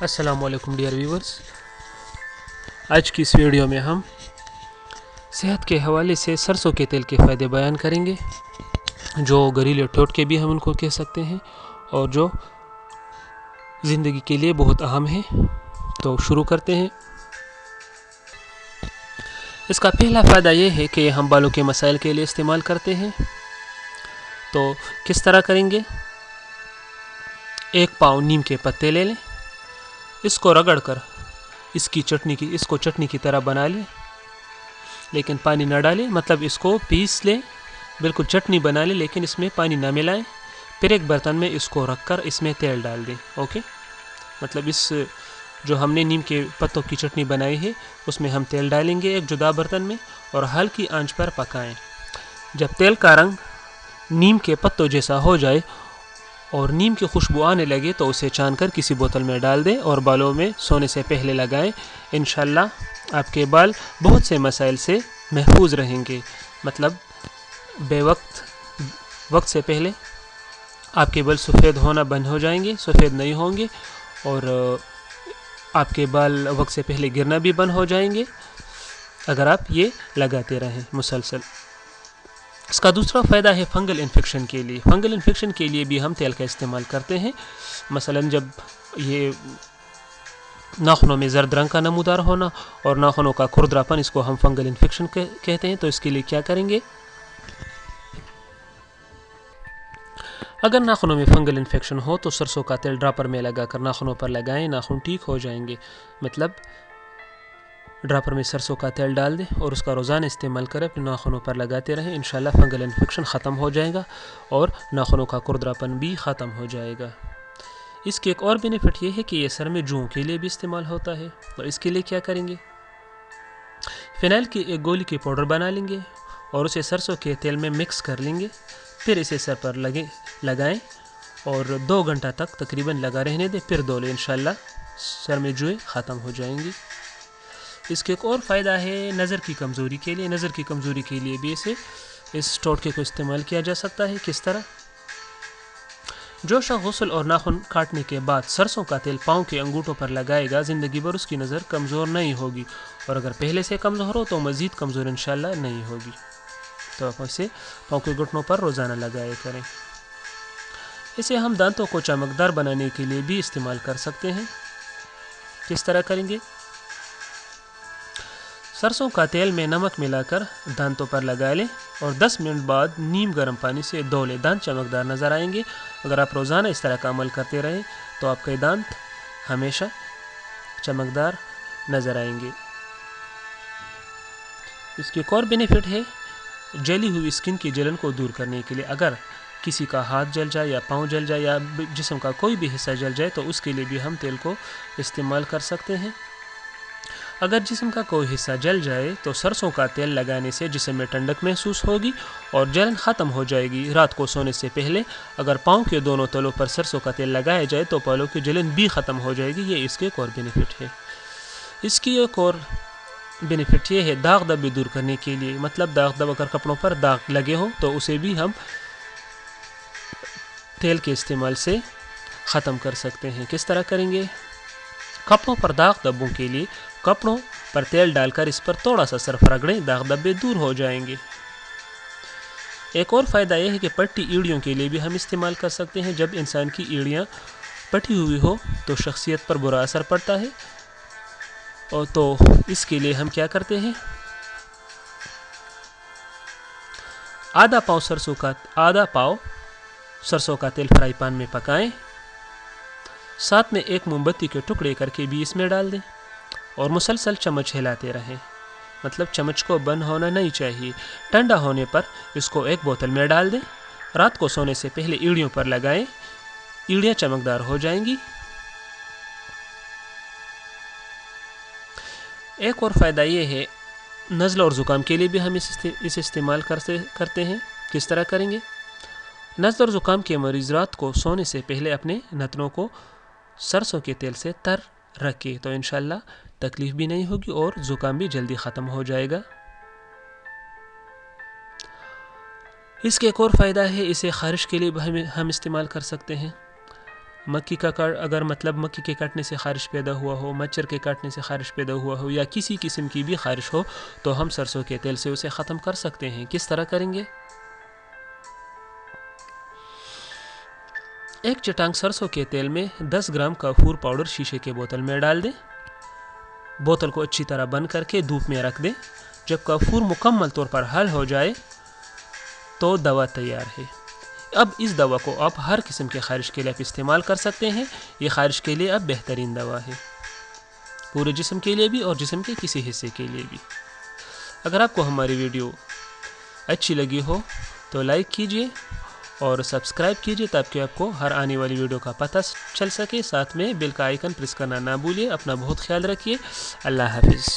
السلام علیکم dear viewers, آج کی اس ویڈیو میں ہم صحت کے حوالے سے سرسوں کے تیل کے فائدے بیان کریں گے، جو گھریلو ٹوٹکے بھی ہم ان کو کہہ سکتے ہیں اور جو زندگی کے لیے بہت اہم ہیں۔ تو شروع کرتے ہیں۔ اس کا پہلا فائدہ یہ ہے کہ ہم بالوں کے مسائل کے لیے استعمال کرتے ہیں۔ تو کس طرح کریں گے؟ 1 پاؤ نیم کے پتے لے لیں، اس کو رگڑ کر اس کو چٹنی کی طرح بنا لیں، لیکن پانی نہ ڈالیں، مطلب اس کو پیس لیں، بالکل چٹنی بنا لیں، لیکن اس میں پانی نہ ملائیں۔ پھر ایک برتن میں اس کو رکھ کر اس میں تیل ڈال دیں۔ اوکے، مطلب اس جو ہم نے نیم کے پتوں کی چٹنی بنائی ہے اس میں ہم تیل ڈالیں گے ایک جدا برتن میں اور ہلکی آنچ پر پکائیں۔ جب تیل کا رنگ نیم کے پتوں جیسا ہو جائے اور نیم کی خوشبو آنے لگے تو اسے چھان کر کسی بوتل میں ڈال دیں اور بالوں میں سونے سے پہلے لگائیں۔ انشاءاللہ آپ کے بال بہت سے مسائل سے محفوظ رہیں گے، مطلب وقت سے پہلے آپ کے بال سفید ہونا بند ہو جائیں گے، سفید نہیں ہوں گے، اور آپ کے بال وقت سے پہلے گرنا بھی بند ہو جائیں گے اگر آپ یہ لگاتے رہیں مسلسل۔ اس کا دوسرا فائدہ ہے فنگل انفیکشن کے لیے۔ فنگل انفیکشن کے لیے بھی ہم تیل کا استعمال کرتے ہیں، مثلا جب یہ ناخنوں میں زرد رنگ کا نمودار ہونا اور ناخنوں کا کھردراپن، اس کو ہم فنگل انفیکشن کہتے ہیں۔ تو اس کے لیے کیا کریں گے؟ اگر ناخنوں میں فنگل انفیکشن ہو تو سرسوں کا تیل ڈراپر میں لگا کر ناخنوں پر لگائیں، ناخن ٹھیک ہو جائیں گے۔ مطلب ڈراپر میں سرسوں کا تیل ڈال دیں اور اس کا روزانہ استعمال کریں، اپنے ناخنوں پر لگاتے رہیں، انشاءاللہ فنگل انفیکشن ختم ہو جائے گا اور ناخنوں کا کھردراپن بھی ختم ہو جائے گا۔ اس کے ایک اور بینیفٹ یہ ہے کہ یہ سر میں جوؤں کے لیے بھی استعمال ہوتا ہے۔ اور اس کے لیے کیا کریں گے؟ فینائل کی ایک گولی کی پاؤڈر بنا لیں گے اور اسے سرسوں کے تیل میں مکس کر لیں گے، پھر اسے سر پر لگائیں اور 2 گھنٹہ تک تقریباً لگا رہنے دیں، پھر دھو لیں، انشاءاللہ سر میں جوئیں ختم ہو جائیں گی۔ اس کے ایک اور فائدہ ہے نظر کی کمزوری کے لیے۔ نظر کی کمزوری کے لیے بھی اس ٹوٹکے کو استعمال کیا جا سکتا ہے۔ کس طرح؟ جو شخص غسل اور ناخن کاٹنے کے بعد سرسوں کا تیل پاؤں کے انگوٹھوں پر لگائے گا، زندگی بھر اس کی نظر کمزور نہیں ہوگی، اور اگر پہلے سے کمزور ہو تو مزید کمزور انشاءاللہ نہیں ہوگی۔ تو آپ اسے پاؤں کے گھٹنوں پر روزانہ لگائے کریں۔ اسے ہم دانتوں کو چمکدار بنانے کے لیے بھی استعمال کر سکتے ہیں۔ کس طرح کریں گے؟ سرسوں کا تیل میں نمک ملا کر دانتوں پر لگا لیں اور 10 منٹ بعد نیم گرم پانی سے دھو لیں، دانت چمکدار نظر آئیں گے۔ اگر آپ روزانہ اس طرح کا عمل کرتے رہیں تو آپ کے دانت ہمیشہ چمکدار نظر آئیں گے۔ اس کی ایک اور بینیفٹ ہے جلی ہوئی اسکن کی جلن کو دور کرنے کے لیے۔ اگر کسی کا ہاتھ جل جائے یا پاؤں جل جائے یا جسم کا کوئی بھی حصہ جل جائے تو اس کے لیے بھی ہم تیل کو استعمال کر سکتے ہیں۔ اگر جسم کا کوئی حصہ جل جائے تو سرسوں کا تیل لگانے سے جسم میں ٹھنڈک محسوس ہوگی اور جلن ختم ہو جائے گی۔ رات کو سونے سے پہلے اگر پاؤں کے دونوں تلوں پر سرسوں کا تیل لگایا جائے تو بالوں کی جلن بھی ختم ہو جائے گی۔ یہ اس کے ایک اور بینیفٹ ہے۔ اس کی ایک اور بینیفٹ یہ ہے داغ دھبے دور کرنے کے لیے۔ مطلب داغ دھب اگر کپڑوں پر داغ لگے ہوں تو اسے بھی ہم تیل کے استعمال سے ختم کر سکتے ہیں۔ کس طرح کریں گے؟ کپڑوں پر داغ دھبوں کے لیے کپڑوں پر تیل ڈال کر اس پر تھوڑا سا صرف رگڑیں، داغ دھبے دور ہو جائیں گے۔ ایک اور فائدہ یہ ہے کہ پٹی ایڑیوں کے لیے بھی ہم استعمال کر سکتے ہیں۔ جب انسان کی ایڑیاں پٹی ہوئی ہو تو شخصیت پر برا اثر پڑتا ہے، اور تو اس کے لیے ہم کیا کرتے ہیں؟ آدھا پاؤ سرسوں کا تیل فرائی پان میں پکائیں، ساتھ میں 1 موم بتی کے ٹکڑے کر کے بھی اس میں ڈال دیں اور مسلسل چمچ ہلاتے رہیں، مطلب چمچ کو بند ہونا نہیں چاہیے۔ ٹھنڈا ہونے پر اس کو ایک بوتل میں ڈال دیں، رات کو سونے سے پہلے ایڑیوں پر لگائیں، ایڑیاں چمکدار ہو جائیں گی۔ ایک اور فائدہ یہ ہے نزلہ اور زکام کے لیے بھی ہم اس استعمال کرتے ہیں۔ کس طرح کریں گے؟ نزلہ اور زکام کے مریض رات کو سونے سے پہلے اپنے نتنوں کو سرسوں کے تیل سے تر رکھے تو انشاءاللہ تکلیف بھی نہیں ہوگی اور زکام بھی جلدی ختم ہو جائے گا۔ اس کے ایک اور فائدہ ہے اسے خارش کے لیے ہم استعمال کر سکتے ہیں۔ مکھی کا اگر مطلب مکھی کے کاٹنے سے خارش پیدا ہوا ہو، مچھر کے کاٹنے سے خارش پیدا ہوا ہو یا کسی قسم کی بھی خارش ہو تو ہم سرسوں کے تیل سے اسے ختم کر سکتے ہیں۔ کس طرح کریں گے؟ ایک چٹانگ سرسوں کے تیل میں 10 گرام کافور پاؤڈر شیشے کے بوتل میں ڈال دیں۔ بوتل کو اچھی طرح بند کر کے دھوپ میں رکھ دیں۔ جب کافور مکمل طور پر حل ہو جائے تو دوا تیار ہے۔ اب اس دوا کو آپ ہر قسم کے خارش کے لیے آپ استعمال کر سکتے ہیں۔ یہ خارش کے لیے اب بہترین دوا ہے، پورے جسم کے لیے بھی اور جسم کے کسی حصے کے لیے بھی۔ اگر آپ کو ہماری ویڈیو اچھی لگی ہو تو لائک کیجئے اور سبسکرائب کیجئے تاکہ آپ کو ہر آنے والی ویڈیو کا پتہ چل سکے۔ ساتھ میں بیل کا آئیکن پریس کرنا نہ بھولیے۔ اپنا بہت خیال رکھیے۔ اللہ حافظ۔